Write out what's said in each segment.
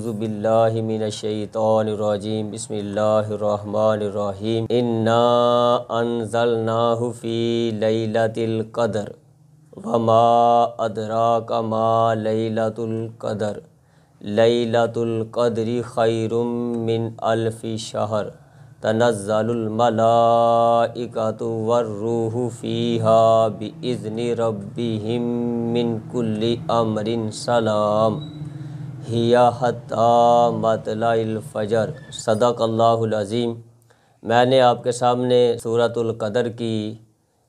اعوذ باللہ من الشیطان الرجیم بسم اللہ الرحمن الرحیم انا انزلناہ فی لیلۃ القدر وما ادراک ما لیلۃ القدر لیلۃ القدر خیر من الف شہر تنزل الملائکۃ والروح فیہا بإذن ربہم من کل امر سلام ہی حتی مطلع الفجر۔ صدق اللہ العظیم۔ میں نے آپ کے سامنے سورۃ القدر کی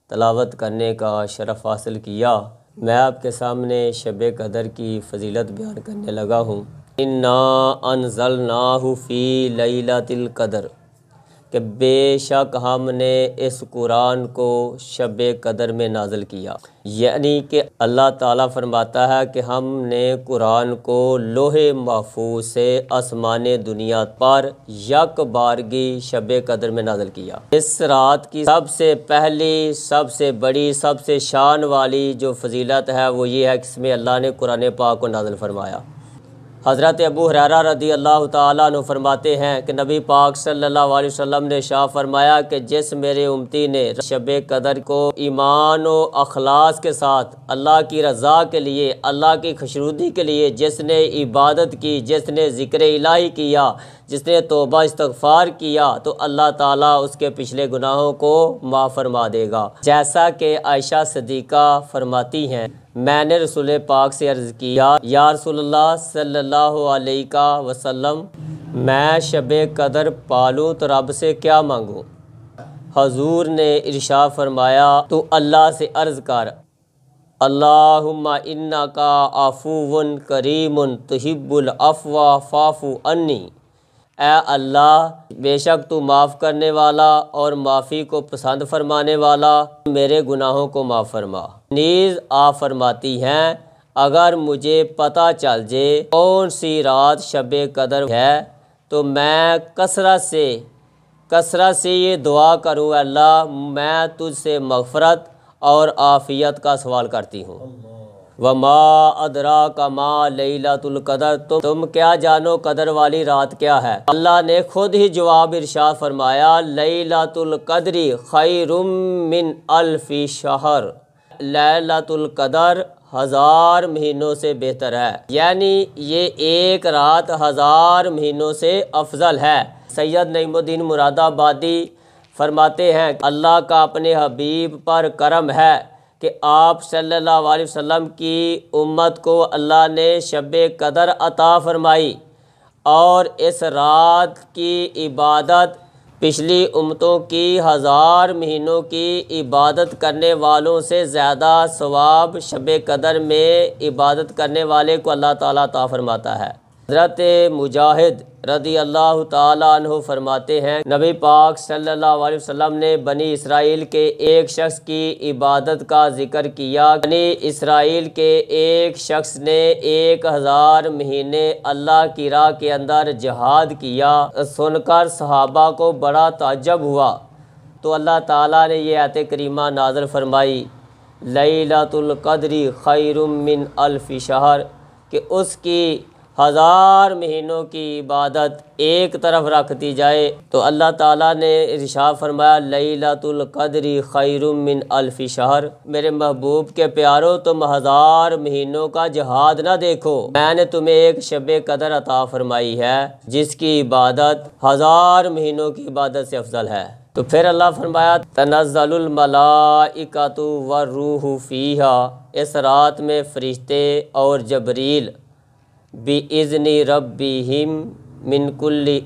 تلاوت کرنے کا شرف حاصل کیا۔ میں آپ کے سامنے شب قدر کی فضیلت بیان کرنے لگا ہوں۔ انا انزلناہ فی لیلۃ القدر، کہ بے شک ہم نے اس قرآن کو شب قدر میں نازل کیا، یعنی کہ اللہ تعالیٰ فرماتا ہے کہ ہم نے قرآن کو لوح محفوظ سے آسمان دنیا پر یک بارگی شب قدر میں نازل کیا۔ اس رات کی سب سے پہلی، سب سے بڑی، سب سے شان والی جو فضیلت ہے وہ یہ ہے کہ اس میں اللہ نے قرآن پاک کو نازل فرمایا۔ حضرت ابو ہریرہ رضی اللہ تعالیٰ عنہ فرماتے ہیں کہ نبی پاک صلی اللہ علیہ وسلم نے ارشاد فرمایا کہ جس میرے امتی نے شب قدر کو ایمان و اخلاص کے ساتھ اللہ کی رضا کے لیے، اللہ کی خوشنودی کے لیے جس نے عبادت کی، جس نے ذکر الہی کیا، جس نے توبہ استغفار کیا، تو اللہ تعالیٰ اس کے پچھلے گناہوں کو معاف فرما دے گا۔ جیسا کہ عائشہ صدیقہ فرماتی ہیں، میں نے رسول پاک سے عرض کیا، یا رسول اللہ صلی اللہ علیہ وسلم، میں شب قدر پالوں تو رب سے کیا مانگوں؟ حضور نے ارشاد فرمایا تو اللہ سے عرض کر، اللہم انکا عفو کریم تحب العفو فاعف عنی، اے اللہ بے شک تو معاف کرنے والا اور معافی کو پسند فرمانے والا، میرے گناہوں کو معاف فرما۔ نیز آپ فرماتی ہیں اگر مجھے پتہ چل جائے کون سی رات شب قدر ہے تو میں کثرت سے یہ دعا کروں، اللہ میں تجھ سے مغفرت اور عافیت کا سوال کرتی ہوں۔ وما ادراک ما لیلۃ القدر، تم کیا جانو قدر والی رات کیا ہے؟ اللہ نے خود ہی جواب ارشاد فرمایا، لیلۃ القدر خیر من الف شہر، لیلۃ القدر 1000 مہینوں سے بہتر ہے، یعنی یہ ایک رات 1000 مہینوں سے افضل ہے۔ سید نعیم الدین مراد آبادی فرماتے ہیں اللہ کا اپنے حبیب پر کرم ہے کہ آپ صلی اللہ علیہ وسلم کی امت کو اللہ نے شب قدر عطا فرمائی، اور اس رات کی عبادت پچھلی امتوں کی 1000 مہینوں کی عبادت کرنے والوں سے زیادہ ثواب شب قدر میں عبادت کرنے والے کو اللہ تعالیٰ عطا فرماتا ہے۔ حضرت مجاہد رضی اللہ تعالیٰ عنہ فرماتے ہیں نبی پاک صلی اللہ علیہ وسلم نے بنی اسرائیل کے ایک شخص کی عبادت کا ذکر کیا۔ بنی اسرائیل کے ایک شخص نے 1000 مہینے اللہ کی راہ کے اندر جہاد کیا۔ سن کر صحابہ کو بڑا تعجب ہوا، تو اللہ تعالیٰ نے یہ آیت کریمہ نازل فرمائی، لیلۃ القدر خیر من الف شہر، کہ اس کی 1000 مہینوں کی عبادت ایک طرف رکھ دی جائے تو اللہ تعالیٰ نے ارشاد فرمایا، لیلۃ القدر خیر من الف شہر۔ میرے محبوب کے پیارو، تم 1000 مہینوں کا جہاد نہ دیکھو، میں نے تمہیں ایک شب قدر عطا فرمائی ہے جس کی عبادت 1000 مہینوں کی عبادت سے افضل ہے۔ تو پھر اللہ فرمایا، تنزل الملائکۃ والروح فیہا، اس رات میں فرشتے اور جبریل بِإِذْنِ رَبِّهِمْ مِنْ كُلِّ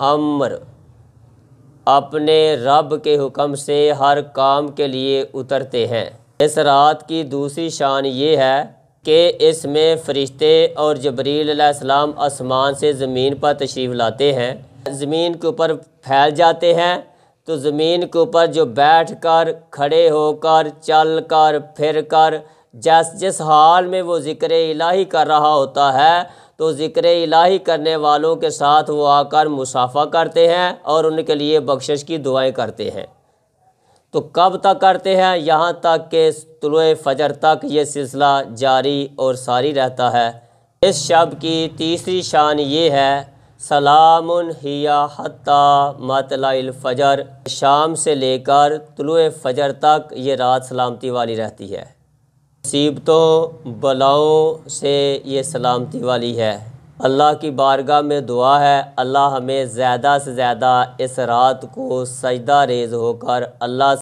امر، اپنے رب کے حکم سے ہر کام کے لیے اترتے ہیں۔ اس رات کی دوسری شان یہ ہے کہ اس میں فرشتے اور جبریل علیہ السلام آسمان سے زمین پر تشریف لاتے ہیں، زمین کے اوپر پھیل جاتے ہیں، تو زمین کے اوپر جو بیٹھ کر، کھڑے ہو کر، چل کر، پھر کر، جس حال میں وہ ذکر الہی کر رہا ہوتا ہے، تو ذکر الہی کرنے والوں کے ساتھ وہ آ کر مصافحہ کرتے ہیں اور ان کے لیے بخشش کی دعائیں کرتے ہیں۔ تو کب تک کرتے ہیں؟ یہاں تک کہ طلوع فجر تک یہ سلسلہ جاری اور ساری رہتا ہے۔ اس شب کی تیسری شان یہ ہے سلام ہی حتی مطلع الفجر، شام سے لے کر طلوع فجر تک یہ رات سلامتی والی رہتی ہے، مصیبتوں بلاؤں سے یہ سلامتی والی ہے۔ اللہ کی بارگاہ میں دعا ہے اللہ ہمیں زیادہ سے زیادہ اس رات کو سجدہ ریز ہو کر اللہ